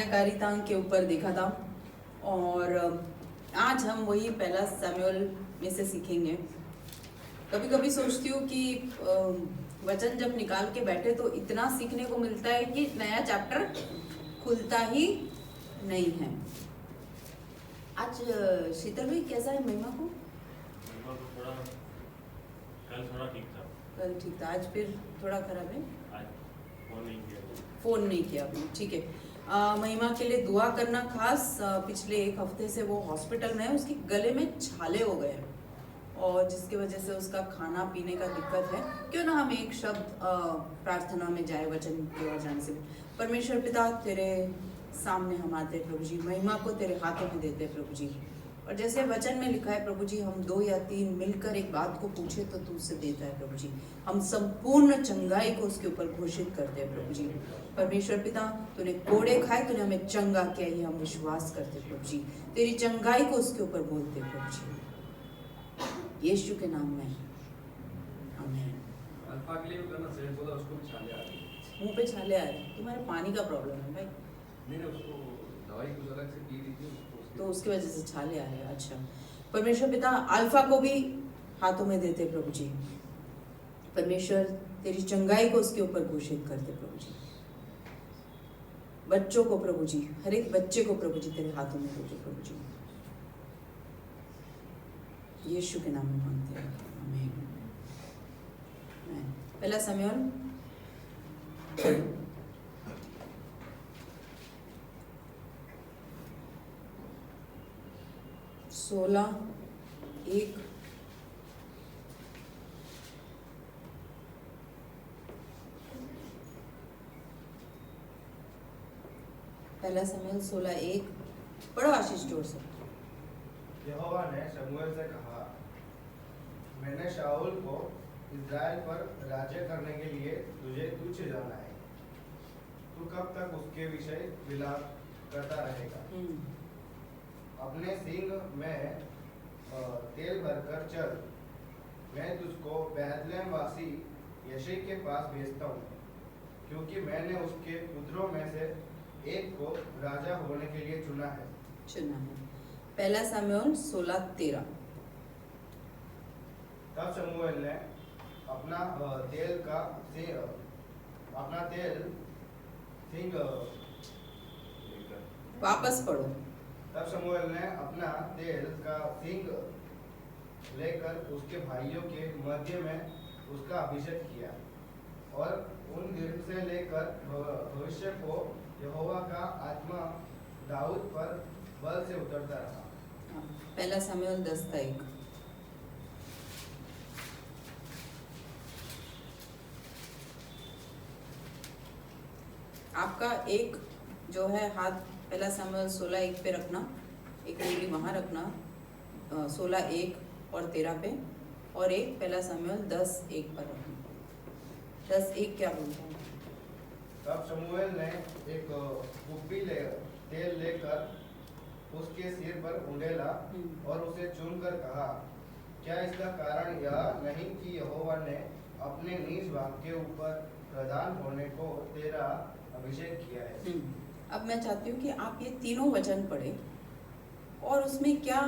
कारिता के ऊपर देखा था और आज हम वही पहला सैमुअल में से सीखेंगे। कभी कभी सोचती हूँ कि वचन जब निकाल के बैठे तो इतना सीखने को मिलता है कि नया चैप्टर खुलता ही नहीं है। आज शीतल भाई कैसा है महिमा को? थोड़ा कल ठीक था, आज फिर थोड़ा खराब है। आज फोन नहीं किया आपने, ठीक है। महिमा के लिए दुआ करना खास। पिछले एक हफ्ते से वो हॉस्पिटल में है, उसके गले में छाले हो गए और जिसकी वजह से उसका खाना पीने का दिक्कत है। क्यों ना हम एक शब्द प्रार्थना में जाए वचन की ओर जाने से। परमेश्वर पिता, तेरे सामने हम आते प्रभु जी, महिमा को तेरे हाथों में देते प्रभु जी। और जैसे वचन में लिखा है प्रभु जी, हम 2 या 3 मिलकर एक बात को पूछे तो तू उससे देता है प्रभु जी। हम संपूर्ण चंगाई को उसके ऊपर घोषित करते हैं प्रभु जी। परमेश्वर पिता, तूने कोड़े खाए, तूने हमें चंगा किया, ये हम विश्वास करते प्रभु जी। तेरी चंगाई को उसके ऊपर बोलते प्रभु जी, यीशु के नाम में आमीन। अल्फा के लिए भी करना सही बोला, उसको भी छाले आ रही है। मुंह पे छाले आ रहे हैं, तुम्हारे पानी का प्रॉब्लम है भाई। नहीं उसको दवाई कुछ अलग से पी रही थी तो उसकी वजह से छाले आ रहे हैं। अच्छा परमेश्वर पिता, अल्फा को भी हाथों में देते प्रभु जी। परमेश्वर तेरी चंगाई को उसके ऊपर घोषित करते प्रभु जी। बच्चों को प्रभु जी, हर एक बच्चे को प्रभु जी तेरे हाथों में देते प्रभु जी, यीशु के नाम में मांगते हैं आमीन। पहला सैमुएल 16:1। पहला सैमुएल 16:1 पढ़ो आशीष जोर से। यहोवा ने शमूएल से कहा, मैंने शाऊल को इस्राएल पर राज्य करने के लिए तुझे तुच्छ जाना है। तू कब तक उसके विषय विलाप करता रहेगा? अपने सींग में तेल भरकर चल। मैं तुझको बैतलहम वासी यशै के पास भेजता हूँ, क्योंकि मैंने उसके पुत्रों में से एक को राजा होने के लिए चुना है। पहला सैमुएल 16:13। तब शमूएल ने अपना सिंग वापस पढ़ो। तब शमूएल ने अपना तेल का सिंग लेकर उसके भाइयों के मध्य में उसका अभिषेक किया, और उन दिन से लेकर भविष्य को यहोवा का आत्मा दाऊद पर बल से उतरता रहा। पहला सैमुएल 10:1। आपका एक जो है हाथ पहला सैमुएल 16:1 पे रखना, एक उंगली वहाँ रखना 16:1 और 13 पे, और एक पहला सैमुएल 10:1 पर रखना। 10:1 क्या बोलता है? तब शमूएल ने एक कुप्पी तेल लेकर उसके सिर पर उंडेला और उसे चूमकर कहा, क्या इसका कारण यह नहीं कि यहोवा ने अपने निज भाग के ऊपर प्रधान होने को तेरा अभिषेक किया है? अब मैं चाहती हूँ कि आप ये तीनों वचन पढ़ें और उसमें क्या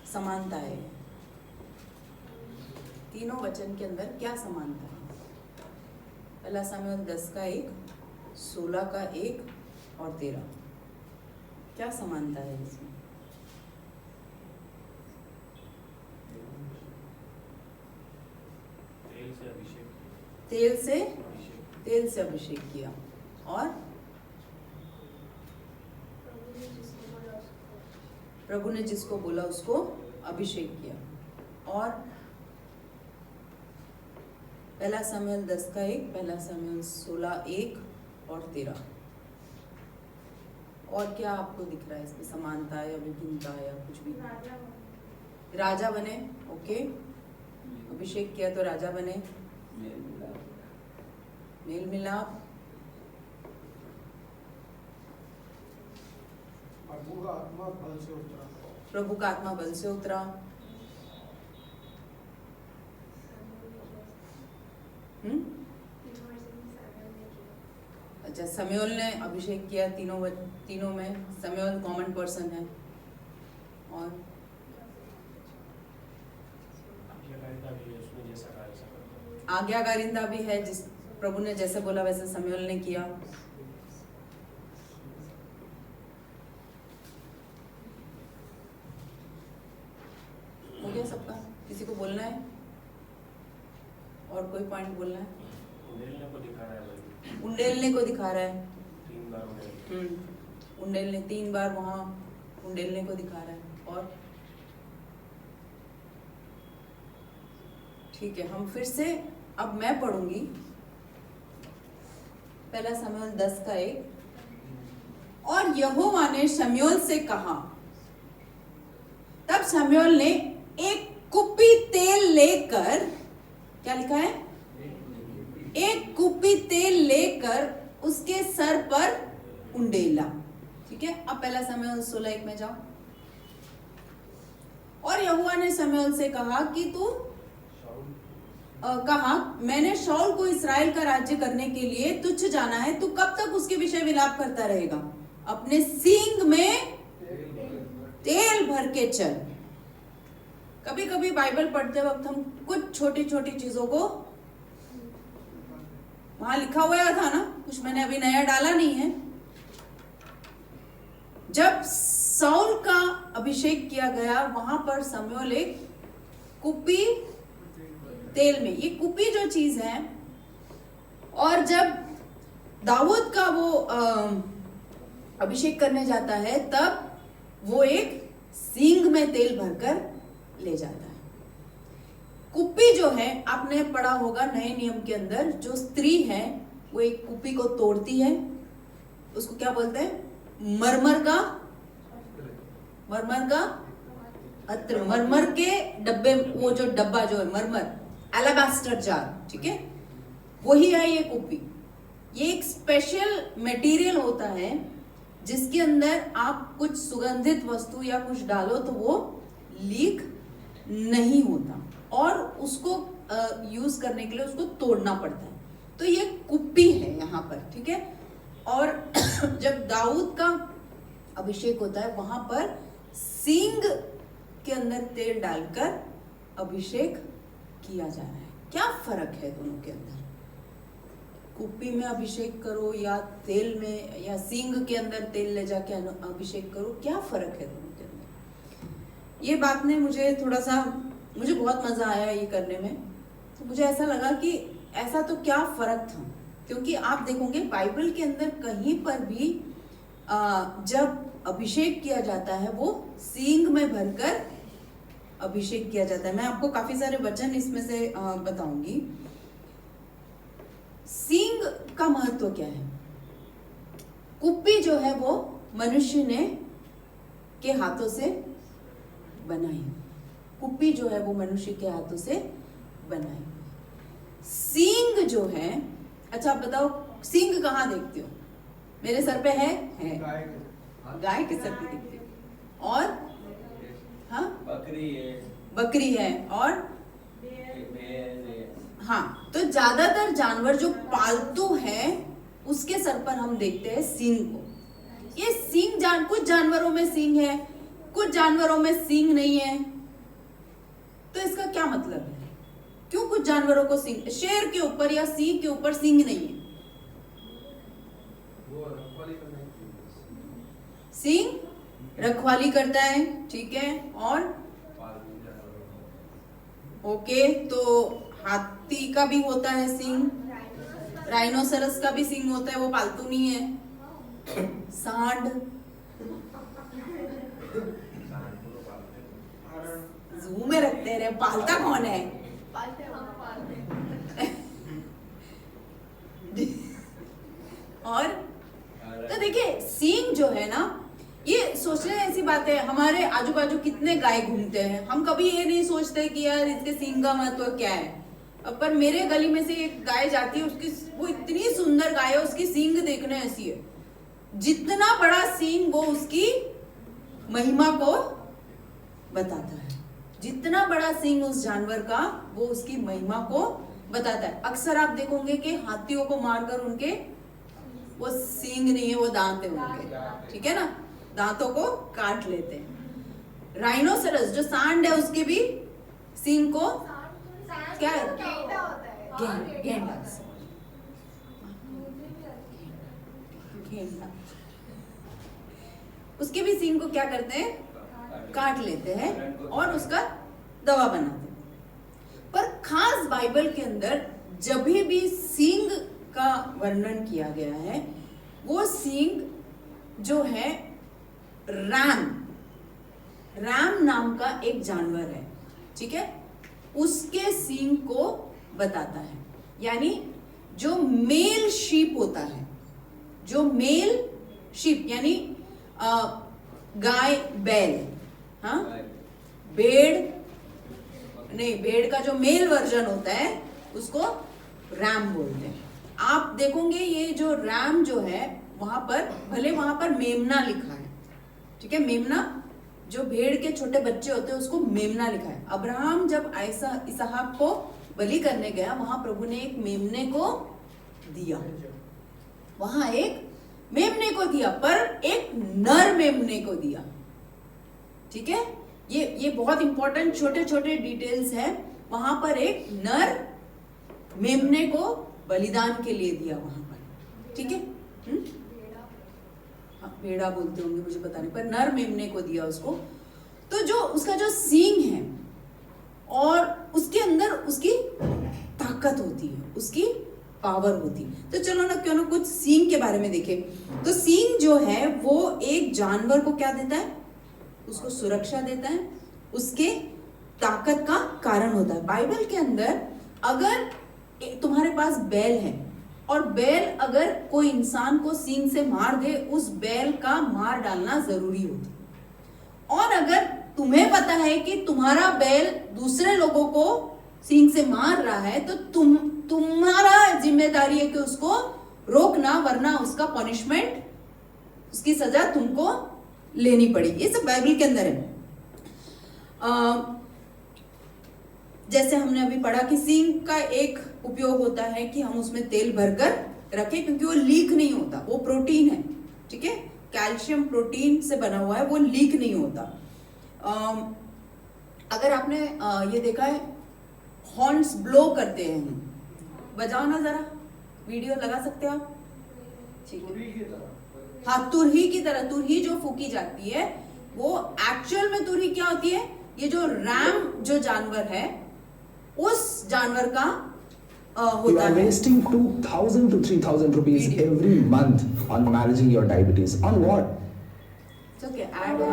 समानता है, तीनों वचन के अंदर क्या समानता है। पहला सैमुएल 10:1, 16:1 और 13, क्या समानता है इसमें? तेल से अभिषेक किया, और प्रभु ने जिसको बोला उसको अभिषेक किया। और पहला सैमुएल 10:1, पहला सैमुएल 16:1 और 13, और क्या आपको दिख रहा है इसमें समानता है या विभिन्नता या कुछ भी? राजा बने, ओके, अभिषेक किया तो राजा बने। मेल मिलाप, प्रभु का आत्मा बल से उतरा। प्रभु का आत्मा बल से उतरा। अच्छा, समयोल ने अभिषेक किया, तीनों में समयोल कॉमन पर्सन है। और आज्ञाकारिता भी है, जिस प्रभु ने जैसे बोला वैसे समयोल ने किया। हो गया सबका? किसी को बोलना है और कोई पॉइंट बोलना है? उंडेलने को दिखा रहा है भाई। उंडेलने को दिखा रहा है। 3 बार उंडेल। उंडेलने 3 बार वहां उंडेलने को दिखा रहा है। और ठीक है, हम फिर से अब मैं पढ़ूंगी पहला शमूएल 10:1। और यहोवा ने शमूएल से कहा, तब शमूएल ने एक कुप्पी तेल लेकर, क्या लिखा है? एक कुप्पी तेल लेकर उसके सर पर उंडेला। ठीक है, अब पहला शमूएल 16:1 में जाओ। और यहोवा ने शमूएल से कहा कि तू कहा, मैंने शाऊल को इस्राएल का राज्य करने के लिए तुच्छ जाना है, तू कब तक उसके विषय विलाप करता रहेगा? अपने सींग में तेल भर के चल। कभी कभी बाइबल पढ़ते वक्त हम कुछ छोटी छोटी चीजों को, वहां लिखा हुआ था ना, कुछ मैंने अभी नया डाला नहीं है। जब शाऊल का अभिषेक किया गया, वहां पर शमूएल एक कुप्पी तेल में, ये कुप्पी जो चीज है, और जब दाऊद का वो अभिषेक करने जाता है, तब वो एक सींग में तेल भरकर ले जाता है। कुप्पी जो है, आपने पढ़ा होगा नए नियम के अंदर, जो स्त्री है वो एक कुप्पी को तोड़ती है, उसको क्या बोलते हैं? मरमर का अत्र, मरमर के डब्बे, वो जो डब्बा जो है मरमर, एलाबास्टर जार, ठीक है, वही है ये कुप्पी। ये एक स्पेशल मटेरियल होता है जिसके अंदर आप कुछ सुगंधित वस्तु या कुछ डालो तो वो लीक नहीं होता, और उसको यूज करने के लिए उसको तोड़ना पड़ता है। तो ये कुप्पी है यहाँ पर, ठीक है। और जब दाऊद का अभिषेक होता है, वहां पर सींग के अंदर तेल डालकर अभिषेक किया जा रहा है। क्या फर्क है दोनों के अंदर? कुप्पी में अभिषेक करो या तेल में, या सींग के अंदर तेल ले जाके अभिषेक करो, क्या फर्क है दोनों के अंदर? ये बात ने मुझे थोड़ा सा, मुझे बहुत मजा आया ये करने में। तो मुझे ऐसा लगा कि ऐसा तो क्या फर्क था, क्योंकि आप देखोगे बाइबल के अंदर कहीं पर भी जब अभिषेक किया जाता है वो सींग में भरकर अभिषेक किया जाता है। मैं आपको काफी सारे वचन इसमें से बताऊंगी। सींग का महत्व क्या है? कुप्पी जो है वो मनुष्य ने के हाथों से बनाई, कुप्पी जो है वो मनुष्य के हाथों से बनाई। सींग जो है, अच्छा आप बताओ, सींग कहाँ देखते हो? मेरे सर पे है? गाय के सर पे दिखती है। और हाँ, बकरी है और हाँ, तो ज्यादातर जानवर जो पालतू है उसके सर पर हम देखते हैं सींग को। ये सींग कुछ जानवरों में सींग है, कुछ जानवरों में सींग नहीं है। तो इसका क्या मतलब है? क्यों कुछ जानवरों को सींग, शेर के ऊपर या सिंह के ऊपर सींग नहीं है? सिंह रखवाली करता है, ठीक है। और ओके, तो हाथी का भी होता है सिंह, राइनोसरस का भी सिंह होता है, वो पालतू नहीं है। सांड, जू में रखते रहे, पालता कौन है? और तो देखिए, सींग जो है ना, ये सोचने ऐसी बात है, हमारे आजू बाजू कितने गाय घूमते हैं, हम कभी ये नहीं सोचते कि यार इसके सींग का महत्व क्या है। पर मेरे गली में से एक गाय जाती है, उसकी वो इतनी सुंदर गाय है, उसकी सींग देखने ऐसी है, जितना बड़ा सींग वो उसकी महिमा को बताता है। जितना बड़ा सींग उस जानवर का, वो उसकी महिमा को बताता है। अक्सर आप देखोगे कि हाथियों को मारकर उनके वो सींग नहीं है, वो दांत है उनके, ठीक है ना, दांतों को काट लेते हैं। राइनोसेरस जो सांड है उसके भी सींग को क्या है? गेंडा। गेंडा उसके भी सींग को क्या करते हैं? काट लेते हैं और उसका दवा बनाते हैं। पर खास बाइबल के अंदर जब भी सींग का वर्णन किया गया है, वो सींग जो है रैम नाम का एक जानवर है, ठीक है, उसके सींग को बताता है। यानी जो मेल शीप होता है, जो मेल शीप यानी गाय, बैल, हाँ, भेड़ का जो मेल वर्जन होता है उसको रैम बोलते हैं। आप देखोगे ये जो रैम जो है वहां पर मेमना लिखा है, ठीक है, मेमना जो भेड़ के छोटे बच्चे होते हैं उसको मेमना लिखा है। अब्राहम जब इसहाक को बलि करने गया, वहां प्रभु ने एक मेमने को दिया, वहां एक मेमने को दिया, पर एक नर मेमने को दिया, ठीक है। ये बहुत इंपॉर्टेंट छोटे छोटे डिटेल्स हैं। वहां पर एक नर मेमने को बलिदान के लिए दिया वहां पर, ठीक है। भेड़ा बोलते होंगे, मुझे पता नहीं, पर नर मेमने को दिया उसको। तो जो उसका जो सींग है और उसके अंदर उसकी ताकत होती है, उसकी पावर होती है। तो चलो ना क्यों ना कुछ सींग के बारे में देखें। तो सींग जो है वो एक जानवर को क्या देता है? उसको सुरक्षा देता है, उसके ताकत का कारण होता है। बाइबल के अंदर अगर तुम्हारे पास बैल है और बैल अगर कोई इंसान को सींग से मार दे, उस बैल का मार डालना जरूरी होता है। और अगर तुम्हें पता है कि तुम्हारा बैल दूसरे लोगों को सींग से मार रहा है, तो तुम्हारा जिम्मेदारी है कि उसको रोकना, वरना उसका पनिशमेंट, उसकी सजा तुमको लेनी पड़ेगी। ये सब बाइबल के अंदर है। जैसे हमने अभी पढ़ा कि सींग का एक उपयोग होता है कि हम उसमें तेल भरकर रखें, क्योंकि वो लीक नहीं होता, वो प्रोटीन है, ठीक है, कैल्शियम प्रोटीन से बना हुआ है, वो लीक नहीं होता। अगर आपने ये देखा है, हॉर्न्स ब्लो करते हैं हम, बजाओ ना जरा, वीडियो लगा सकते हो आप, ठीक है। हाँ, तुरही की तरह, तुरही जो फूकी जाती है वो एक्चुअल में तुरही क्या होती है? ये जो रैम जो जानवर है उस जानवर का You are wasting 2,000 to 3,000 rupees every month on managing your diabetes. On what? It's okay, add on.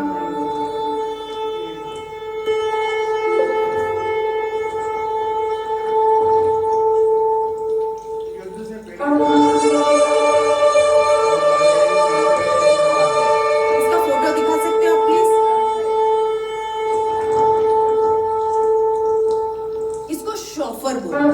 इसका फोटो दिखा सकते हो आप प्लीज? इसको शॉफर बोलते हैं।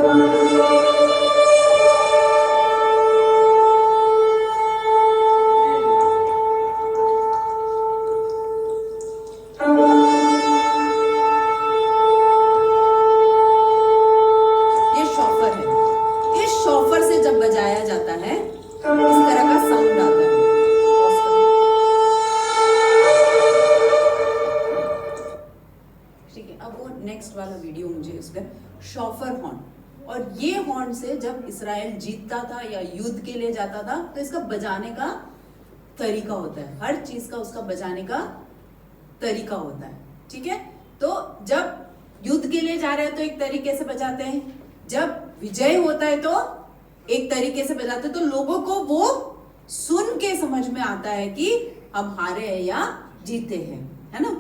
शॉफर हॉर्न, और ये हॉर्न से जब इस्राएल जीतता था या युद्ध के लिए जाता था तो इसका बजाने का तरीका होता है, हर चीज का उसका बजाने का तरीका होता है, ठीक है। तो जब युद्ध के लिए जा रहे हैं तो एक तरीके से बजाते हैं, जब विजय होता है तो एक तरीके से बजाते हैं, तो लोगों को वो सुन के समझ में आता है कि हम हारे हैं या जीते हैं, है ना।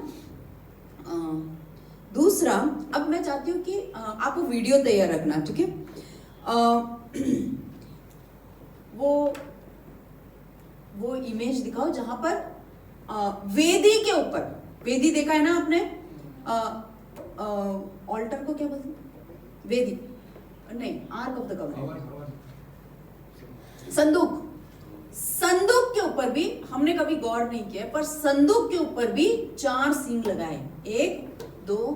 दूसरा, अब मैं चाहती हूँ कि आप वीडियो तैयार रखना, ठीक है। वो इमेज दिखाओ जहां पर वेदी के ऊपर, वेदी देखा है ना आपने, ऑल्टर को क्या बोलते हैं? वेदी नहीं, आर्क ऑफ द कवनेंट, संदूक। संदूक के ऊपर भी हमने कभी गौर नहीं किया, पर संदूक के ऊपर भी 4 सींग लगाए, 1 2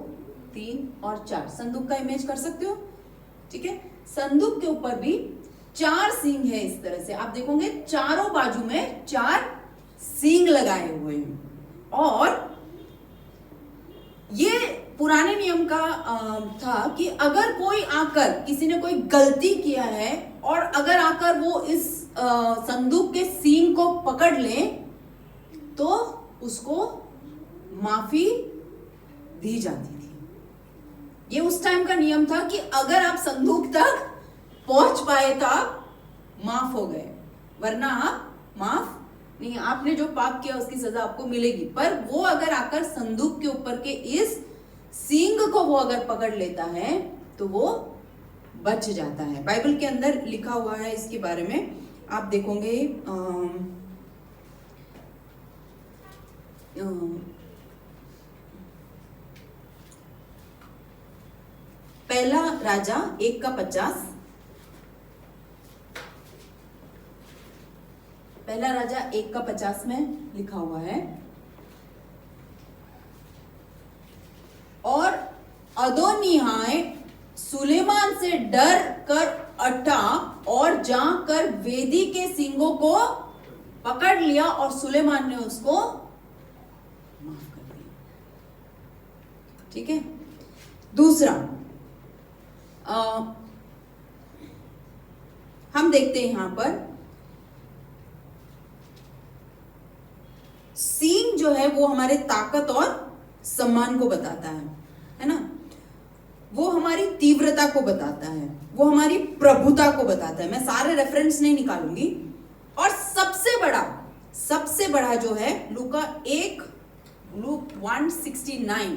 3 और 4। संदूक का इमेज कर सकते हो, ठीक है। संदूक के ऊपर भी 4 सींग है। इस तरह से आप देखोगे चारों बाजू में 4 सींग लगाए हुए हैं। और ये पुराने नियम का था कि अगर कोई आकर, किसी ने कोई गलती किया है और अगर आकर वो इस संदूक के सींग को पकड़ ले तो उसको माफी दी जाती थी। ये उस टाइम का नियम था कि अगर आप संदूक तक पहुंच पाए तो आप माफ हो गए, वरना आप माफ नहीं। आपने जो पाप किया उसकी सजा आपको मिलेगी। पर वो अगर आकर संदूक के ऊपर के इस सींग को वो अगर पकड़ लेता है तो वो बच जाता है। बाइबल के अंदर लिखा हुआ है इसके बारे में, आप देखोगे पहला राजा 1:50, पहला राजा 1:50 में लिखा हुआ है, और अदोनिहाय सुलेमान से डर कर अटा और जाकर वेदी के सींगों को पकड़ लिया और सुलेमान ने उसको माफ कर दिया। ठीक है। दूसरा हम देखते हैं यहां पर सींग जो है वो हमारे ताकत और सम्मान को बताता है ना। वो हमारी तीव्रता को बताता है, वो हमारी प्रभुता को बताता है। मैं सारे रेफरेंस नहीं निकालूंगी। और सबसे बड़ा जो है लूक 169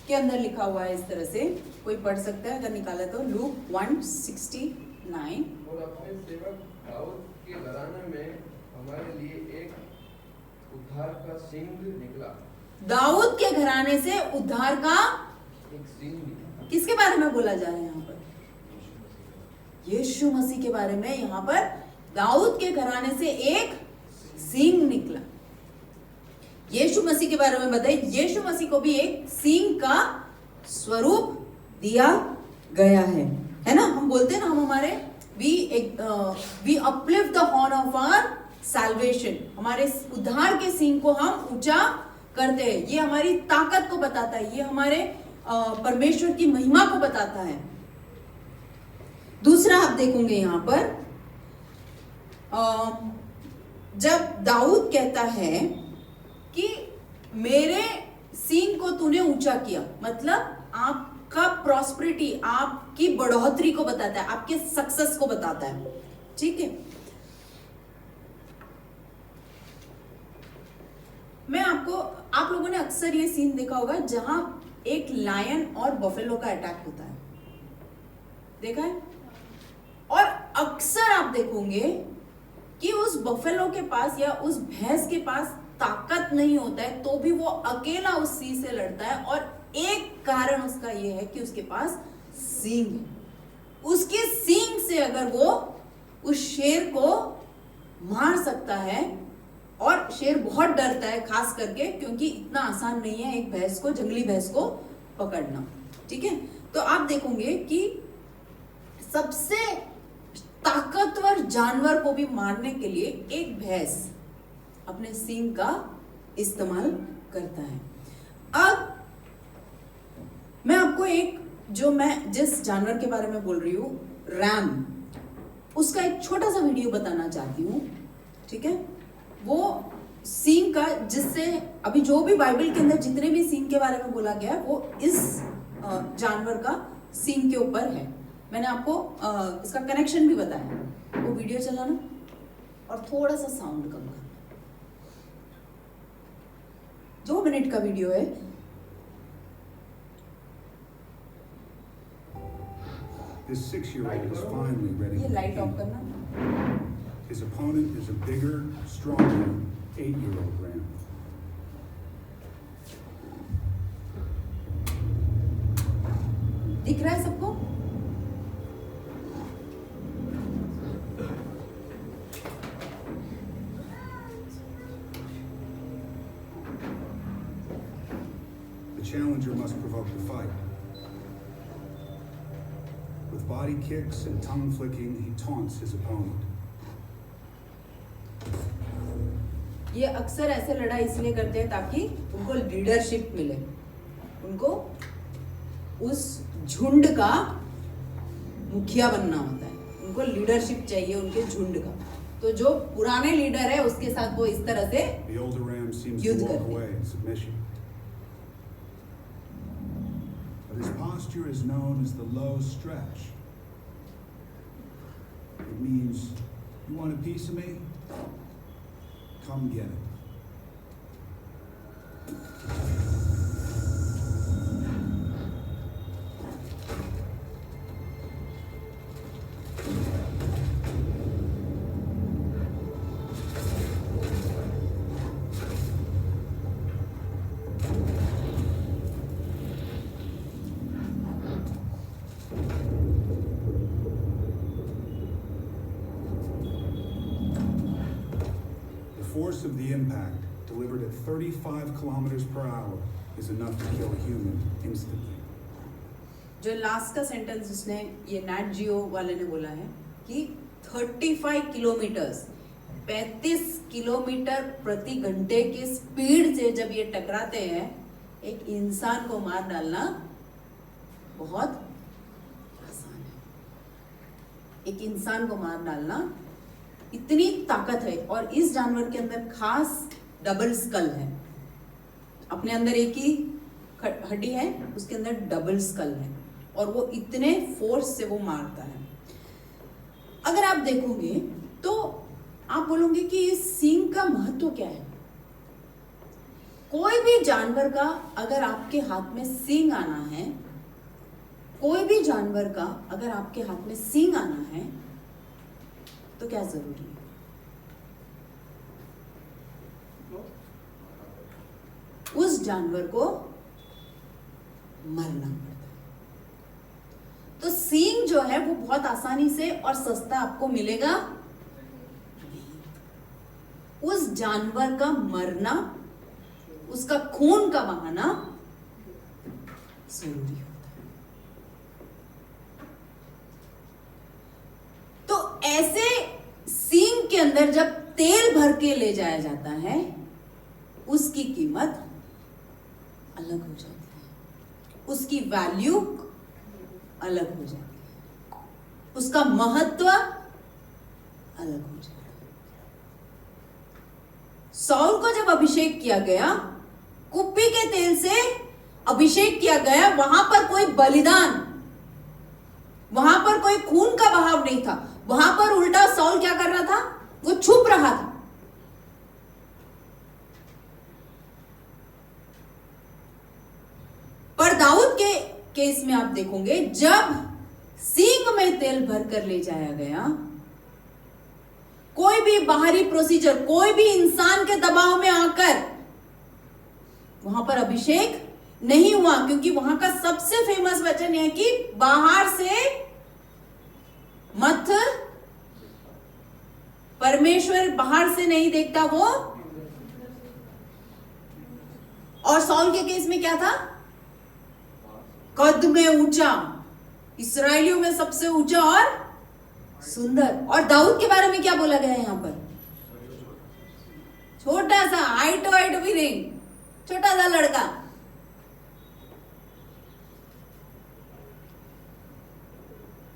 के अंदर लिखा हुआ है। इस तरह से कोई पढ़ सकता है अगर निकाला तो। लूक 169। और अपने सेवक दाऊद के घराने में हमारे लिए एक उद्धार का सिंह निकला। दाऊद के घराने से उद्धार का एक सिंह निकला। किसके बारे में बोला जा रहा है यहाँ पर? यीशु मसीह के बारे में। यहाँ पर दाऊद के घराने से एक सिंह निकला। यीशु मसीह के बारे में बताइए। यीशु मसीह को भी एक सिंह का स्वरूप दिया गया है ना। हम बोलते हैं ना, हम हमारे we uplift the horn of our salvation. हमारे उद्धार के सिंह को हम ऊंचा करते हैं। ये हमारी ताकत को बताता है, ये हमारे परमेश्वर की महिमा को बताता है। दूसरा आप देखोगे यहां पर जब दाऊद कहता है कि मेरे सींग को तूने ऊंचा किया, मतलब आपका प्रॉस्पेरिटी, आपकी बढ़ोतरी को बताता है, आपके सक्सेस को बताता है। ठीक है। मैं आप लोगों ने अक्सर ये सीन देखा होगा जहां एक लायन और बफेलो का अटैक होता है, देखा है। और अक्सर आप देखोगे कि उस बफेलो के पास या उस भैंस के पास ताकत नहीं होता है, तो भी वो अकेला उस सींग से लड़ता है। और एक कारण उसका ये है कि उसके पास सींग है। उसके सींग से अगर वो उस शेर को मार सकता है, और शेर बहुत डरता है खास करके, क्योंकि इतना आसान नहीं है एक भैंस को, जंगली भैंस को पकड़ना। ठीक है। तो आप देखोगे कि सबसे ताकतवर जानवर को भी मारने के लिए एक भैंस अपने सींग का इस्तेमाल करता है। अब मैं आपको जिस जानवर के बारे में बोल रही हूं, रैम, उसका एक छोटा सा वीडियो बताना चाहती हूं। ठीक है। वो सींग का, जिससे अभी जो भी बाइबल के अंदर जितने भी सींग के बारे में बोला गया है वो इस जानवर का सींग के ऊपर है। मैंने आपको इसका कनेक्शन भी बताया। वो वीडियो चलाना और थोड़ा सा साउंड कम करना। 2 मिनट का वीडियो है। This 6-year-old is finally ready ये to लाइट ऑफ compete. करना। His opponent is a bigger, stronger 8-year-old ram. दिख रहा है सबको? The challenger must provoke the fight. With body kicks and tongue flicking, he taunts his opponent. ये अक्सर ऐसे लड़ाई इसलिए करते हैं ताकि उनको लीडरशिप मिले, उनको उस झुंड का मुखिया बनना होता है, उनको लीडरशिप चाहिए उनके झुंड का। तो जो पुराने लीडर है उसके साथ वो इस तरह से The older ram seems to युद्ध walk करते away हैं। in submission. But his posture is known as the low stretch. It means, you want a piece of me? Come get it. The force of the impact, delivered at 35 kilometers per hour, is enough to kill a human instantly. जो last का sentence उसने ये Nat Geo वाले ने बोला है कि 35 kilometres 35 kilometre प्रति घंटे की स्पीड से जब ये टकराते हैं, एक इंसान को मार डालना बहुत आसान है। एक इंसान को मार डालना इतनी ताकत है। और इस जानवर के अंदर खास डबल स्कल है, अपने अंदर एक ही हड्डी है, उसके अंदर डबल स्कल है और वो इतने फोर्स से वो मारता है। अगर आप देखोगे तो आप बोलोगे कि इस सींग का महत्व क्या है। कोई भी जानवर का अगर आपके हाथ में सींग आना है, कोई भी जानवर का अगर आपके हाथ में सींग आना है तो क्या जरूरी है? उस जानवर को मरना पड़ता है। तो सींग जो है वो बहुत आसानी से और सस्ता आपको मिलेगा। उस जानवर का मरना, उसका खून का बहाना जरूरी होता है। तो ऐसे सींग के अंदर जब तेल भर के ले जाया जाता है, उसकी कीमत अलग हो जाती है, उसकी वैल्यू अलग हो जाती है, उसका महत्व अलग हो जाता है। सौल को जब अभिषेक किया गया, कुप्पी के तेल से अभिषेक किया गया, वहां पर कोई बलिदान, वहां पर कोई खून का बहाव नहीं था। वहां पर उल्टा सौल क्या कर रहा था? वो छुप रहा था। पर दाऊद के केस में आप देखोगे, जब सींग में तेल भरकर ले जाया गया, कोई भी बाहरी प्रोसीजर, कोई भी इंसान के दबाव में आकर वहां पर अभिषेक नहीं हुआ, क्योंकि वहां का सबसे फेमस वचन है कि बाहर से मत, परमेश्वर बाहर से नहीं देखता वो। और सौल के केस में क्या था? कद में ऊंचा, इस्राएलियों में सबसे ऊंचा और सुंदर। और दाऊद के बारे में क्या बोला गया है यहां पर? छोटा सा, हाइट वाइट भी नहीं, छोटा सा लड़का।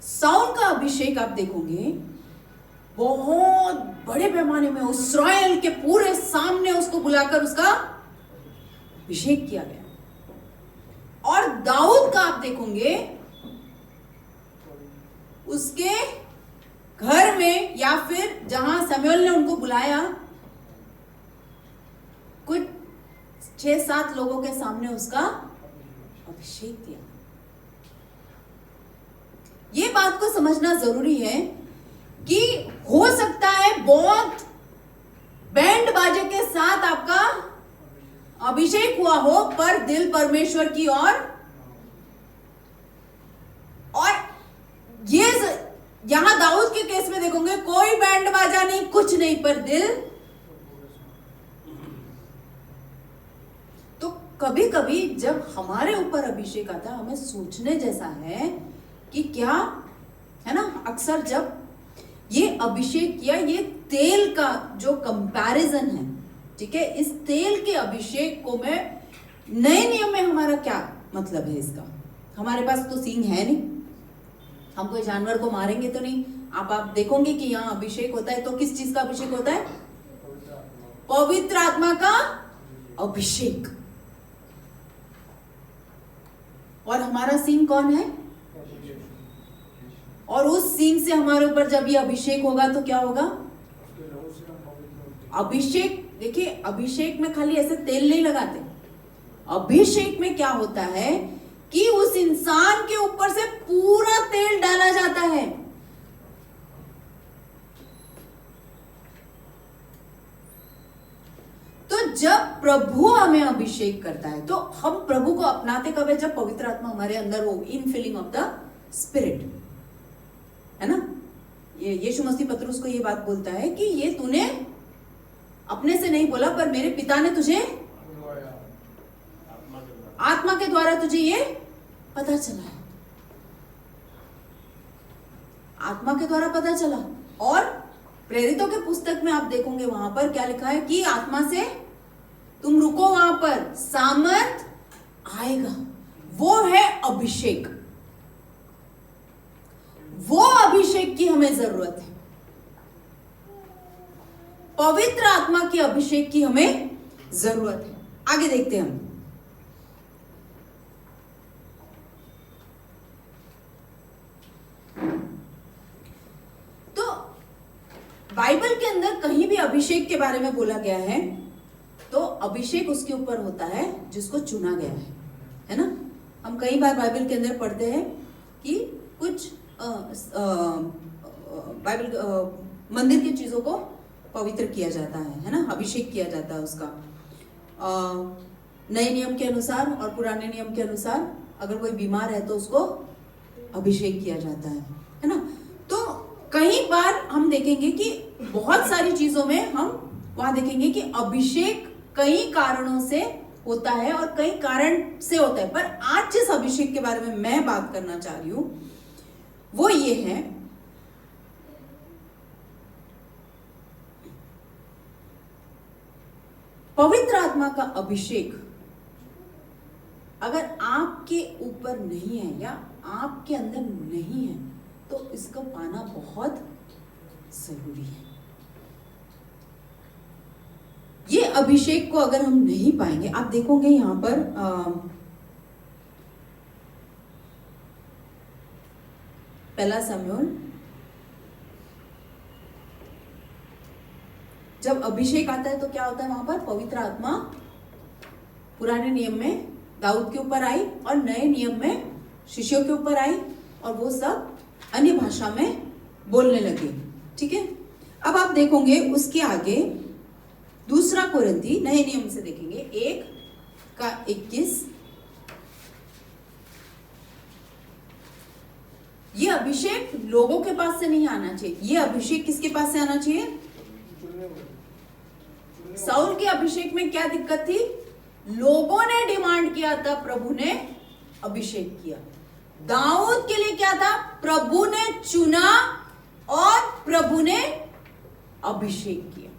सौल का अभिषेक आप देखोगे बहुत बड़े पैमाने में, इस्राएल के पूरे सामने उसको बुलाकर उसका अभिषेक किया गया। और दाऊद का आप देखोगे उसके घर में, या फिर जहां शमूएल ने उनको बुलाया, कुछ 6-7 लोगों के सामने उसका अभिषेक किया। ये बात को समझना जरूरी है कि हो सकता है बहुत बैंड बाजे के साथ आपका अभिषेक हुआ हो, पर दिल परमेश्वर की ओर। और ये यहां दाऊद के केस में देखोगे, कोई बैंड बाजा नहीं, कुछ नहीं, पर दिल। तो कभी कभी जब हमारे ऊपर अभिषेक आता है हमें सोचने जैसा है कि क्या है ना, अक्सर जब ये अभिषेक किया, ये तेल का जो कंपैरिजन है, ठीक है, इस तेल के अभिषेक को मैं नए नियम में हमारा क्या मतलब है इसका? हमारे पास तो सींग है नहीं, हम कोई जानवर को मारेंगे तो नहीं। आप देखोगे कि यहाँ अभिषेक होता है तो किस चीज का अभिषेक होता है? पवित्र आत्मा का अभिषेक। और हमारा सींग कौन है? और उस सींग से हमारे ऊपर जब ये अभिषेक होगा तो क्या होगा? अभिषेक, देखिए अभिषेक में खाली ऐसे तेल नहीं लगाते, अभिषेक में क्या होता है कि उस इंसान के ऊपर से पूरा तेल डाला जाता है। तो जब प्रभु हमें अभिषेक करता है तो हम प्रभु को अपनाते कब है? जब पवित्र आत्मा हमारे अंदर हो, in filling of the spirit, है ना। ये यीशु मसीह पतरस को ये बात बोलता है कि ये तूने अपने से नहीं बोला, पर मेरे पिता ने तुझे आत्मा के द्वारा तुझे ये पता चला है, आत्मा के द्वारा पता चला। और प्रेरितों के पुस्तक में आप देखोगे वहां पर क्या लिखा है कि आत्मा से तुम रुको, वहां पर सामर्थ आएगा। वो है अभिषेक, वो अभिषेक की हमें जरूरत है, पवित्र आत्मा की अभिषेक की हमें जरूरत है। आगे देखते हैं हम। तो बाइबल के अंदर कहीं भी अभिषेक के बारे में बोला गया है तो अभिषेक उसके ऊपर होता है जिसको चुना गया है ना। हम कई बार बाइबल के अंदर पढ़ते हैं कि कुछ बाइबल मंदिर की चीजों को पवित्र किया जाता है ना, अभिषेक किया जाता है उसका। नए नियम के अनुसार और पुराने नियम के अनुसार अगर कोई बीमार है तो उसको अभिषेक किया जाता है ना। तो कई बार हम देखेंगे कि बहुत सारी चीजों में हम वहां देखेंगे कि अभिषेक कई कारणों से होता है और कई कारण से होता है। पर आज जिस अभिषेक के बारे में मैं बात करना चाह रही हूं वो ये है, पवित्र आत्मा का अभिषेक अगर आपके ऊपर नहीं है या आपके अंदर नहीं है तो इसको पाना बहुत जरूरी है। ये अभिषेक को अगर हम नहीं पाएंगे, आप देखोगे यहां पर पहला शमूएल, जब अभिषेक आता है तो क्या होता है वहां पर? पवित्र आत्मा पुराने नियम में दाऊद के ऊपर आई और नए नियम में शिष्यों के ऊपर आई और वो सब अन्य भाषा में बोलने लगे, ठीक है। अब आप देखोगे उसके आगे दूसरा कुरिन्थी नए नियम से देखेंगे 1:21, ये अभिषेक लोगों के पास से नहीं आना चाहिए, ये अभिषेक किसके पास से आना चाहिए? साउल के अभिषेक में क्या दिक्कत थी? लोगों ने डिमांड किया था, प्रभु ने अभिषेक किया। दाऊद के लिए क्या था? प्रभु ने चुना और प्रभु ने अभिषेक किया।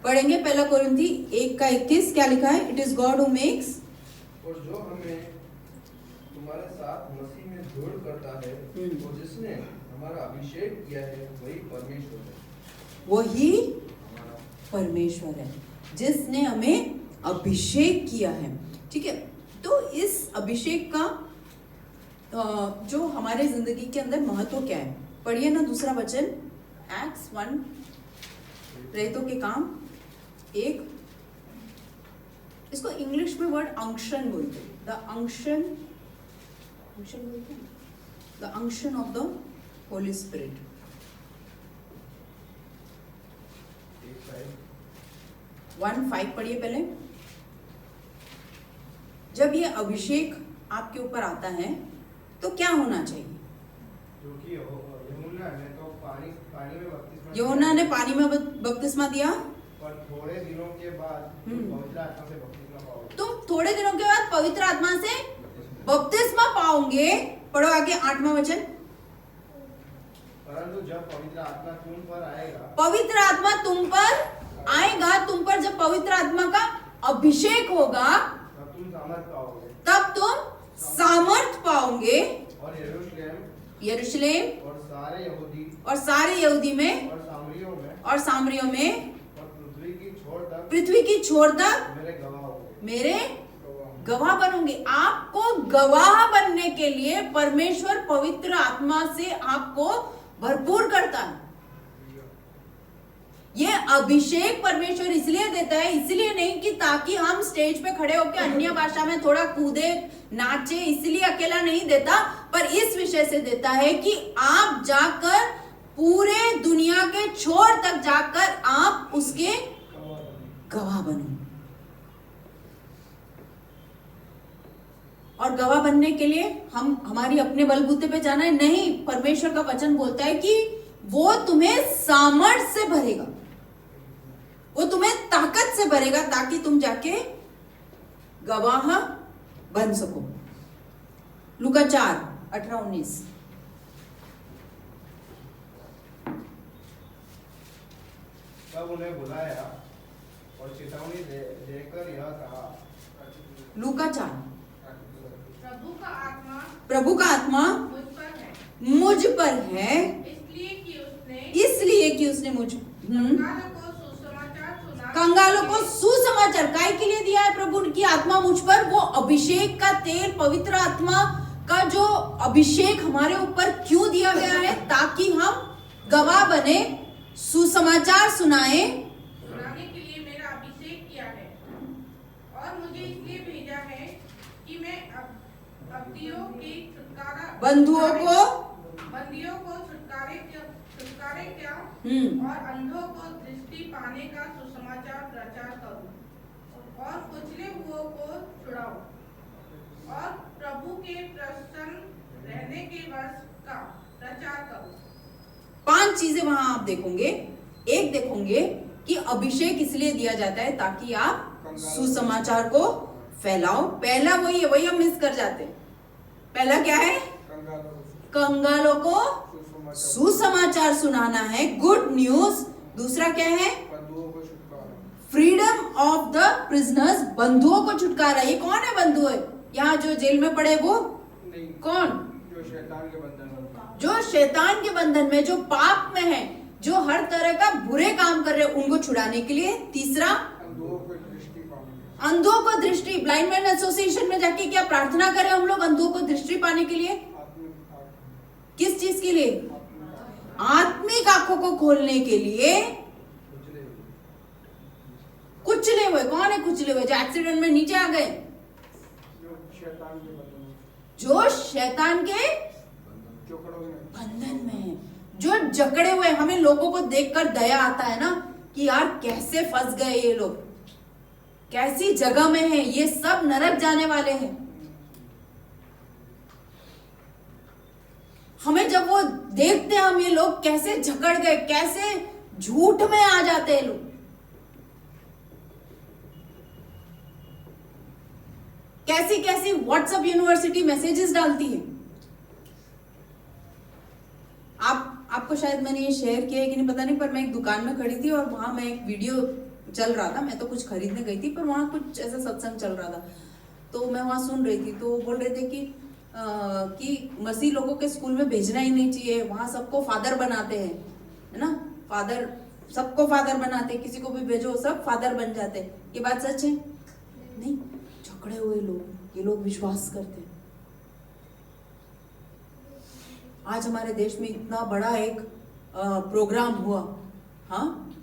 पढ़ेंगे पहला कुरिन्थी 1:21, क्या लिखा है? It is God who makes, और जो हमें तुम्हारे साथ मसीह में जोड़ करता है और जिसने हमारा अभिषेक किया है वही परमेश्वर है। वही परमेश्वर है जिसने हमें अभिषेक किया है, ठीक है। तो इस अभिषेक का जो हमारे जिंदगी के अंदर महत्व क्या है? पढ़िए ना दूसरा वचन, एक्ट्स 1, प्रेरितों के काम 1, इसको इंग्लिश में वर्ड अंक्शन बोलते हैं, द अंक्शन बोलते हैं, the unction of the Holi spirit. 1:5 पढ़िए पहले। जब ये अभिषेक आपके ऊपर आता है तो क्या होना चाहिए? जो कि यूहन्ना ने तो पानी में बपतिस्मा यूहन्ना ने पानी में बपतिस्मा दिया, पर थोड़े दिनों के बाद पवित्र आत्मा से बपतिस्मा पाओगे। थोड़े दिनों के बाद पवित्र आत्मा से बपतिस्मा पाओगे। पढ़ो आगे 8वां वचन। परंतु जब पवित्र आत्मा तुम पर आएगा, पवित्र आत्मा तुम पर आएगा, तुम पर जब पवित्र आत्मा का अभिषेक होगा तब तुम सामर्थ पाओगे, तब तुम सामर्थ पाओगे। और यरूशलेम और सारे यहूदी में और सामरियों में और पृथ्वी की छोर तक मेरे गवाह होगे। मेरे गवाह बनोगे। आपको गवाह बनने के लिए परमेश्वर पवित्र आत्मा से आपको भरपूर करता है। ये अभिषेक परमेश्वर इसलिए देता है, इसलिए नहीं कि ताकि हम स्टेज पे खड़े होकर अन्य भाषा में थोड़ा कूदे नाचे, इसलिए अकेला नहीं देता, पर इस विषय से देता है कि आप जाकर पूरे दुनिया के छोर तक जाकर आप उसके गवाह बनो। और गवाह बनने के लिए हम हमारी अपने बलबूते पे जाना है नहीं। परमेश्वर का वचन बोलता है कि वो तुम्हें सामर्थ से भरेगा, वो तुम्हें ताकत से भरेगा ताकि तुम जाके गवाह बन सको। लूका 4:18-19। तब उन्हें बुलाया और चेतावनी देकर यह कहा, लूका 4। प्रभु का आत्मा मुझ पर है, इसलिए कि उसने मुझ कंगालों को सुसमाचार काय के लिए दिया है। प्रभु की आत्मा मुझ पर, वो अभिषेक का तेल, पवित्र आत्मा का जो अभिषेक हमारे ऊपर क्यों दिया गया है? ताकि हम गवाह बने, सुसमाचार सुनाए। सुनाने के लिए मेरा अभिषेक किया है और मुझे इसलिए भेजा है कि मैं बंदियों को छुटकारे क्या और अंधों को दृष्टि पाने का सुसमाचार प्रचार करूं और कुचले हुओं को छुड़ाऊं और प्रभु के प्रसन्न रहने के वर्ष का प्रचार करूं। 5 चीजें वहां आप देखोगे। एक देखोगे कि अभिषेक इसलिए दिया जाता है ताकि आप सुसमाचार को फैलाओ। पहला वही है, वही हम मिस कर जाते हैं। पहला क्या है? कंगालों को सुसमाचार सुनाना है, गुड न्यूज। दूसरा क्या है? फ्रीडम ऑफ द प्रिजनर्स, बंधुओं को छुटकारा। ये कौन है बंधु? है यहाँ जो जेल में पड़े वो कौन? जो शैतान के बंधन में, जो पाप में है, जो हर तरह का बुरे काम कर रहे हैं, उनको छुड़ाने के लिए। तीसरा, अंधों को दृष्टि। ब्लाइंड मैन एसोसिएशन में जाके क्या प्रार्थना करें हम लोग अंधों को दृष्टि पाने के लिए? किस चीज के लिए? आत्मिक आंखों को खोलने के लिए। कुचले हुए कौन है? कुचले हुए जो एक्सीडेंट में नीचे आ गए, जो शैतान के बंधन में है, जो जकड़े हुए। हमें लोगों को देखकर दया आता है ना कि यार कैसे फंस गए ये लोग, कैसी जगह में है, ये सब नरक जाने वाले हैं। हमें जब वो देखते हैं हम ये लोग कैसे जकड़ गए, कैसे झूठ में आ जाते हैं लोग, कैसी कैसी व्हाट्सएप यूनिवर्सिटी मैसेजेस डालती है। आपको शायद मैंने ये शेयर किया है कि नहीं पता नहीं, पर मैं एक दुकान में खड़ी थी और वहां मैं एक वीडियो चल रहा था। मैं तो कुछ खरीदने गई थी पर वहां कुछ ऐसा सत्संग चल रहा था, तो मैं वहां सुन रही थी। तो वो बोल रहे थे कि मसीह लोगों के स्कूल में भेजना ही नहीं चाहिए, वहां सबको फादर बनाते हैं, है ना, फादर, सबको फादर बनाते हैं, किसी को भी भेजो सब फादर बन जाते हैं। ये बात सच है? नहीं, झगड़े हुए लोग, ये लोग विश्वास करते हैं। आज हमारे देश में इतना बड़ा एक प्रोग्राम हुआ, हाँ,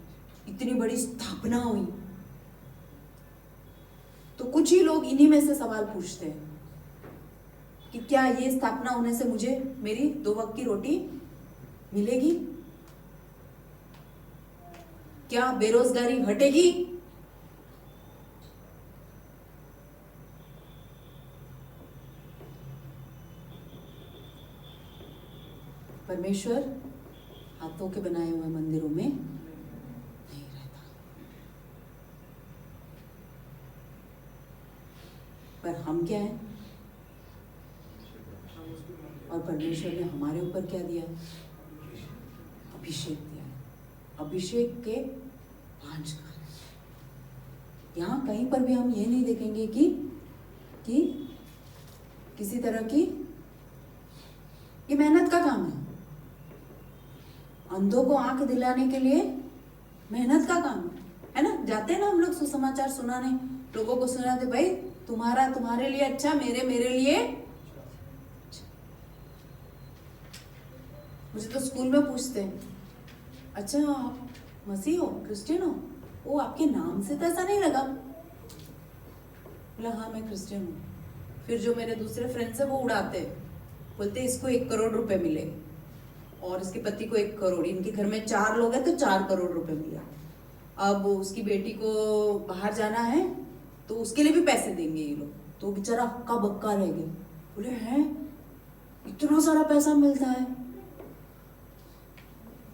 इतनी बड़ी स्थापना हुई, तो कुछ ही लोग इन्हीं में से सवाल पूछते हैं कि क्या ये स्थापना होने से मुझे मेरी 2 वक्त की रोटी मिलेगी? क्या बेरोजगारी हटेगी? परमेश्वर हाथों के बनाए हुए मंदिरों में नहीं रहता। हम क्या हैं? और परमेश्वर ने हमारे ऊपर क्या दिया? अभिषेक दिया है। अभिषेक के 5 कारण। यहाँ कहीं पर भी हम ये नहीं देखेंगे कि किसी तरह की ये मेहनत का काम है। अंधों को आंख दिलाने के लिए मेहनत का काम है ना। जाते हैं ना हम लोग सुसमाचार सुनाने, लोगों को सुनाते, भाई तुम्हारे लिए अच्छा, मेरे लिए। मुझे तो स्कूल में पूछते हैं, अच्छा आप मसीह हो, क्रिश्चियन हो? वो आपके नाम से तो ऐसा नहीं लगा। बोला हाँ मैं क्रिश्चियन हूँ। फिर जो मेरे दूसरे फ्रेंड्स है वो उड़ाते, बोलते इसको 1 करोड़ रुपए मिले और इसके पति को 1 करोड़। इनके घर में 4 लोग हैं तो 4 करोड़ रुपए मिला। अब उसकी बेटी को बाहर जाना है तो उसके लिए भी पैसे देंगे ये लोग। तो बेचारा हक्का बक्का रह गया। बोले हैं इतना सारा पैसा मिलता है?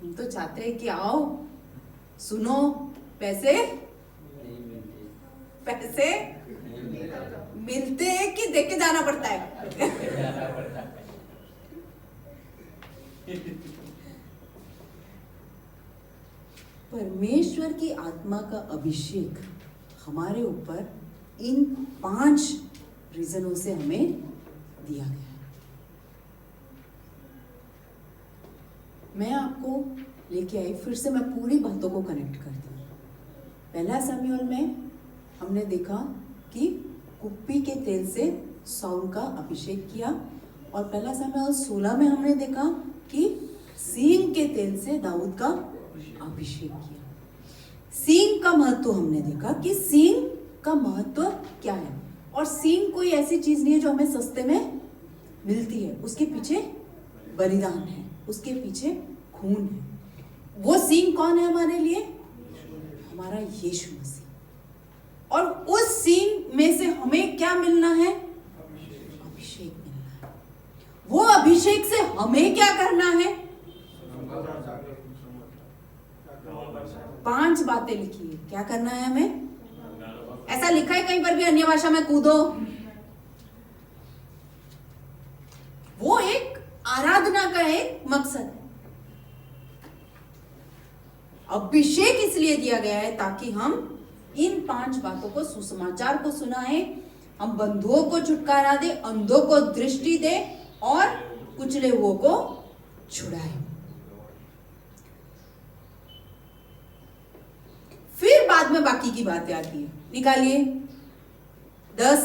हम तो चाहते हैं कि आओ सुनो, पैसे मिलते हैं कि देके जाना पड़ता है? परमेश्वर की आत्मा का अभिषेक हमारे ऊपर इन 5 रीजनों से हमें दिया गया है। मैं आपको लेके आई, फिर से मैं पूरी बातों को कनेक्ट करती हूँ। पहला शमूएल में हमने देखा कि कुप्पी के तेल से साउल का अभिषेक किया, और पहला शमूएल 16 में हमने देखा कि सींग के तेल से दाऊद का अभिषेक किया। सींग का महत्व हमने देखा कि सींग का महत्व क्या है, और सींग कोई ऐसी चीज नहीं है जो हमें सस्ते में मिलती है। उसके पीछे बलिदान है, उसके पीछे खून है। वो सींग कौन है हमारे लिए? हमारा यीशु मसीह। और उस सींग में से हमें क्या मिलना है? अभिषेक मिलना है। वो अभिषेक से हमें क्या करना है? 5 बातें लिखी है। क्या करना है हमें? ऐसा लिखा है कहीं पर भी अन्य भाषा में कूदो। वो एक आराधना का एक मकसद है। अभिषेक इसलिए दिया गया है ताकि हम इन 5 बातों को, सुसमाचार को सुनाएं, हम बंधुओं को छुटकारा दे, अंधों को दृष्टि दे और कुचले हुओं को छुड़ाए। फिर बाद में बाकी की बातें आती है। निकालिए 10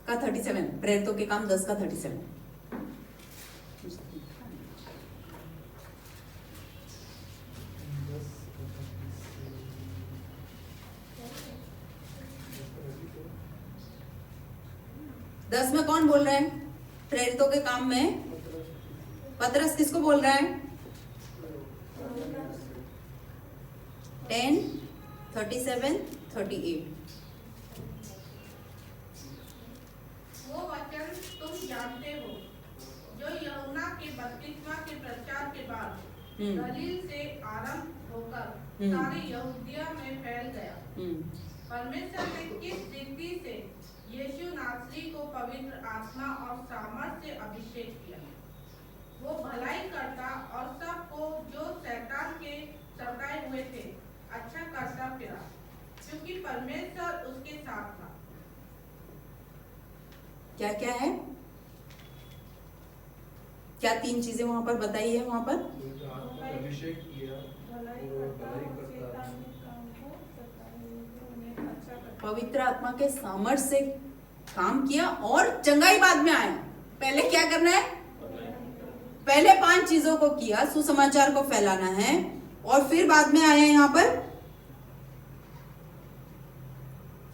का 37, प्रेरितों के काम 10 का 37। दस में कौन बोल रहा है? प्रेरितों के काम में पतरस किसको बोल रहा है? 10, 37, 38। वो वचन तुम जानते हो जो यूहन्ना के बपतिस्मा के प्रचार के बाद गलील से आरंभ होकर सारे यहूदिया में फैल गया। परमेश्वर ने किस रीति से यीशु नासरी को पवित्र आत्मा और सामर्थ्य से अभिषेक किया। वो भलाई करता और सबको जो शैतान के सताए हुए थे अच्छा करता फिरा, क्योंकि परमेश्वर उसके साथ था। क्या क्या है? क्या 3 चीजें वहां पर बताई है? वहां पर अभिषेक किया, भलाई करता, पवित्र आत्मा के सामर्थ्य से काम किया और चंगाई बाद में आया। पहले क्या करना है? पहले 5 चीजों को किया, सुसमाचार को फैलाना है, और फिर बाद में आया यहां पर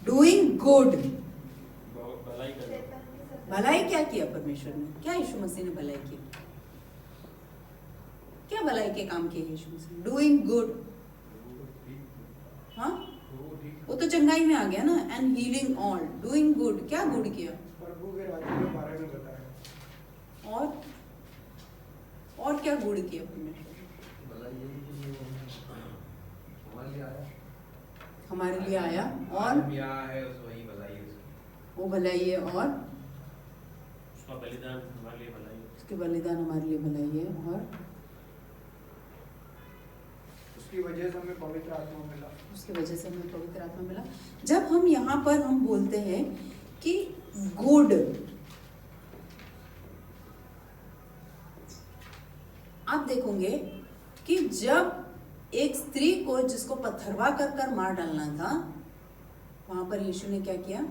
डूइंग गुड। भलाई क्या किया परमेश्वर ने? क्या यीशु मसीह ने भलाई की? क्या भलाई के काम किए यीशु मसीह? Doing good. हाँ, वो तो चंगाई में आ गया ना। And healing all, doing good. क्या गुड किया? प्रभु के राज्य के बारे में बताया। और क्या गुड किया परमेश्वर? हमारे लिए आया और यहाँ है उस वही बताइए। वो भलाई है, और उसका बलिदान हमारे लिए भलाई है। उसके बलिदान हमारे लिए भलाई है, और उसकी वजह से हमें पवित्र आत्मा मिला। उसकी वजह से हमें पवित्र आत्मा मिला। जब हम यहाँ पर हम बोलते हैं कि गुड, आप देखोगे कि जब एक स्त्री को जिसको पत्थरवा कर मार डालना था, वहां पर यीशु ने क्या किया?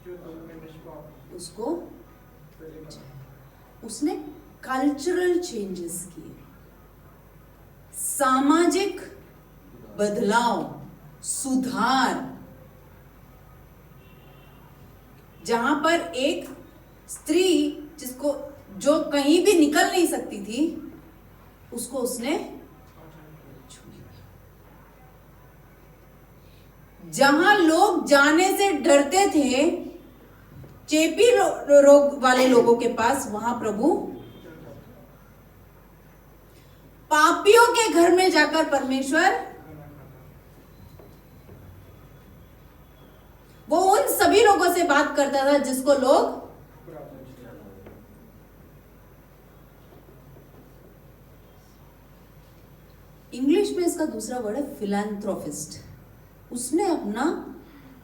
जो तुमने निष्पाप उसको पहले बना। उसने कल्चरल चेंजेस किए, सामाजिक बदलाव, सुधार। जहां पर एक स्त्री जिसको जो कहीं भी निकल नहीं सकती थी, उसको उसने छू लिया। जहां लोग जाने से डरते थे, चेपी रोग वाले लोगों के पास, वहां प्रभु पापियों के घर में जाकर परमेश्वर वो उन सभी लोगों से बात करता था जिसको लोग इंग्लिश में इसका दूसरा वर्ड है फिलैंथ्रोपिस्ट। उसने अपना,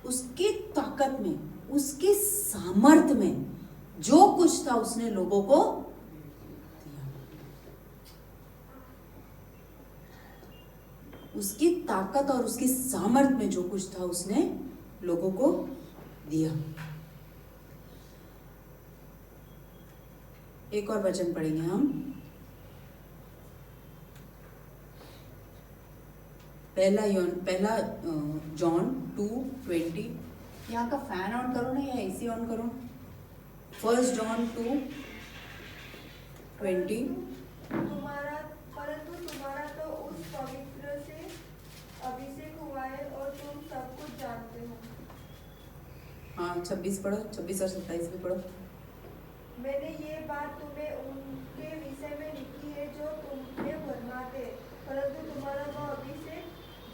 उसकी ताकत में, उसकी सामर्थ्य में जो कुछ था उसने लोगों को दिया। उसकी ताकत और उसकी सामर्थ्य में जो कुछ था उसने लोगों को दिया। एक और वचन पढ़ेंगे हम, पहला जॉन 2:20। यहाँ का फैन ऑन करो ना, या एसी ऑन करो। 1 जॉन 2:20। परंतु तुम्हारा तो उस पवित्र से अभिषेक हुआ है और तुम सब कुछ जानते हो। हाँ, 26 पढ़ो, 26 और 27 भी पढ़ो। मैंने ये बात तुम्हें उनके विषय में लिखी है जो तुम्हें भरमाते, परंतु तुम्हारा वो अभिषेक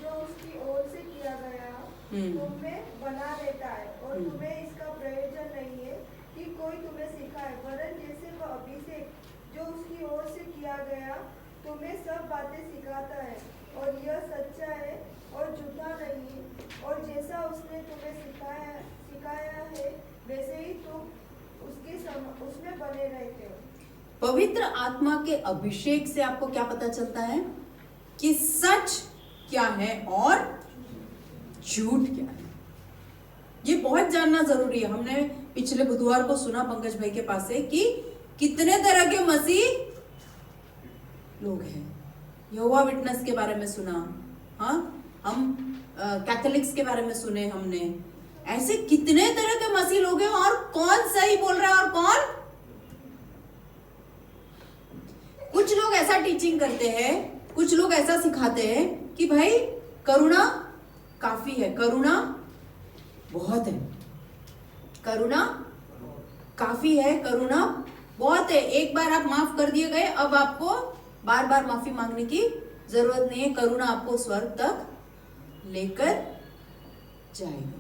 जो उसकी ओर से किया गया तुम में बना रहता है, और तुम्हें इसका प्रयोजन नहीं है कि कोई तुम्हें सिखाए, वरन जैसे वो अभिषेक जो उसकी ओर से किया गया तुम्हें सब बातें सिखाता है, और यह सच्चा है और झूठा नहीं, और जैसा उसने तुम्हें सिखाया है वैसे ही तुम उसमें बने रहते हो। पवित्र आत्मा के अभिषेक से आपको क्या पता चलता है कि सच क्या है और झूठ क्या है? ये बहुत जानना जरूरी है। हमने पिछले बुधवार को सुना पंकज भाई के पास से कि कितने तरह के मसीह लोग हैं। यहोवा विटनेस के बारे में सुना, हाँ, हम कैथोलिक्स के बारे में सुने हमने। ऐसे कितने तरह के मसीह लोग हैं, और कौन सही बोल रहा है और कौन। कुछ लोग ऐसा टीचिंग करते हैं, कुछ लोग ऐसा सिखाते हैं कि भाई करुणा काफी है, करुणा बहुत है, करुणा काफी है, करुणा बहुत है, एक बार आप माफ कर दिए गए, अब आपको बार बार माफी मांगने की जरूरत नहीं है, करुणा आपको स्वर्ग तक लेकर जाएगी।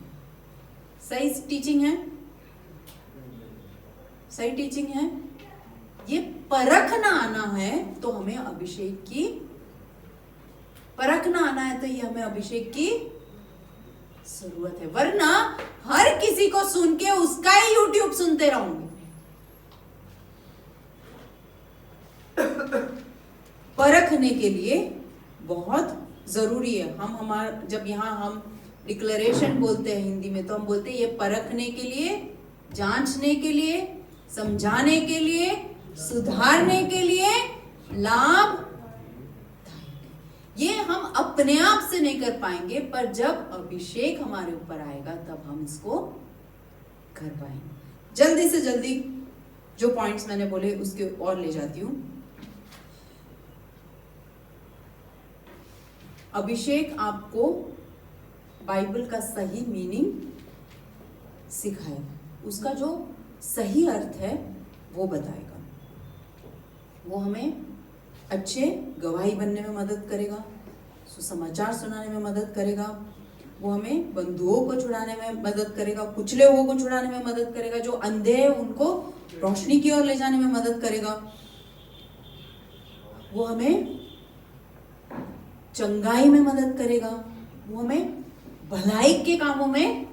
सही टीचिंग है, सही टीचिंग है। ये परखना आना है तो हमें अभिषेक की, परखना आना है तो ये हमें अभिषेक की जरूरत है, वरना हर किसी को सुन के उसका ही यूट्यूब सुनते रहोगे। परखने के लिए बहुत जरूरी है। जब यहाँ हम डिक्लेरेशन बोलते हैं हिंदी में, तो हम बोलते हैं ये परखने के लिए, जांचने के लिए, समझाने के लिए, सुधारने के लिए लाभ। ये हम अपने आप से नहीं कर पाएंगे, पर जब अभिषेक हमारे ऊपर आएगा तब हम इसको कर पाएंगे। जल्दी से जल्दी जो पॉइंट्स मैंने बोले उसके और ले जाती हूं। अभिषेक आपको बाइबल का सही मीनिंग सिखाएगा, उसका जो सही अर्थ है वो बताएगा। वो हमें अच्छे गवाही बनने में मदद करेगा, सुसमाचार सुनाने में मदद करेगा, वो हमें बंधुओं को छुड़ाने में मदद करेगा, कुचले हुओं को छुड़ाने में मदद करेगा, जो अंधे हैं उनको रोशनी की ओर ले जाने में मदद करेगा। वो हमें चंगाई में मदद करेगा, वो हमें भलाई के कामों में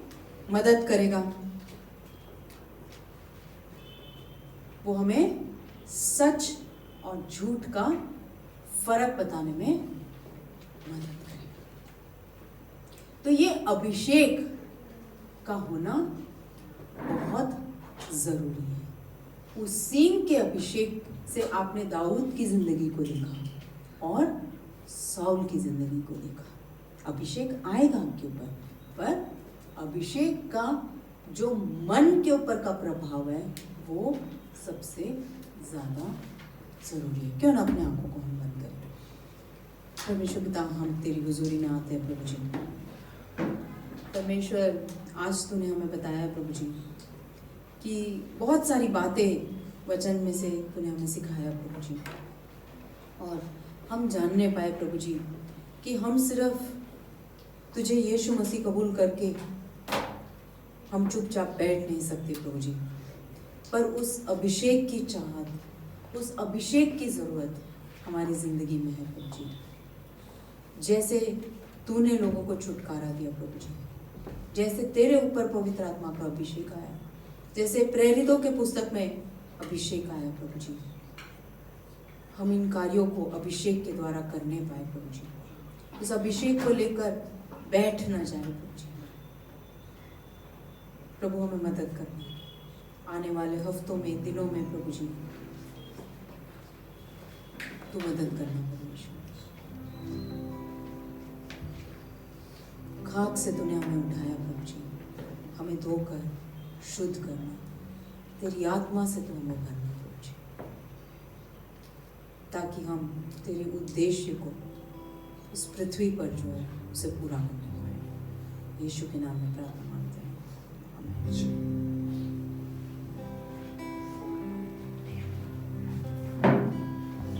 मदद करेगा, वो हमें सच और झूठ का फर्क बताने में मदद करेगा। तो ये अभिषेक का होना बहुत जरूरी है। उसीन के अभिषेक से आपने दाऊद की जिंदगी को देखा और साउल की जिंदगी को देखा। अभिषेक आएगा आपके ऊपर, पर अभिषेक का जो मन के ऊपर का प्रभाव है वो सबसे ज्यादा जरूरी है। क्यों ना अपने आंखों को हम बंद करें। परमेश्वर पिता, हम तेरी हुजूरी में आते हैं प्रभु जी। परमेश्वर, आज तूने हमें बताया प्रभु जी कि बहुत सारी बातें वचन में से तूने हमें सिखाया प्रभु जी, और हम जानने पाए प्रभु जी कि हम सिर्फ तुझे यीशु मसीह कबूल करके हम चुपचाप बैठ नहीं सकते प्रभु जी, पर उस अभिषेक की चाहत, उस अभिषेक की ज़रूरत हमारी ज़िंदगी में है प्रभु जी। जैसे तूने लोगों को छुटकारा दिया प्रभु जी, जैसे तेरे ऊपर पवित्र आत्मा का अभिषेक आया, जैसे प्रेरितों के पुस्तक में अभिषेक आया प्रभु जी, हम इन कार्यों को अभिषेक के द्वारा करने पाए प्रभु जी। उस अभिषेक को लेकर बैठ न जाए प्रभु जी। प्रभु हमें मदद करना आने वाले हफ्तों में, दिनों में प्रभु जी, तू मदद करना परमेश्वर। खाक से तूने हमें उठाया प्रभु जी, हमें धोकर शुद्ध करना, तेरी आत्मा से तू हमें भरना प्रभु जी, ताकि हम तेरे उद्देश्य को इस पृथ्वी पर जो है उसे पूरा करने पाए। यीशु के नाम में प्रार्थना मांगते हैं, आमीन।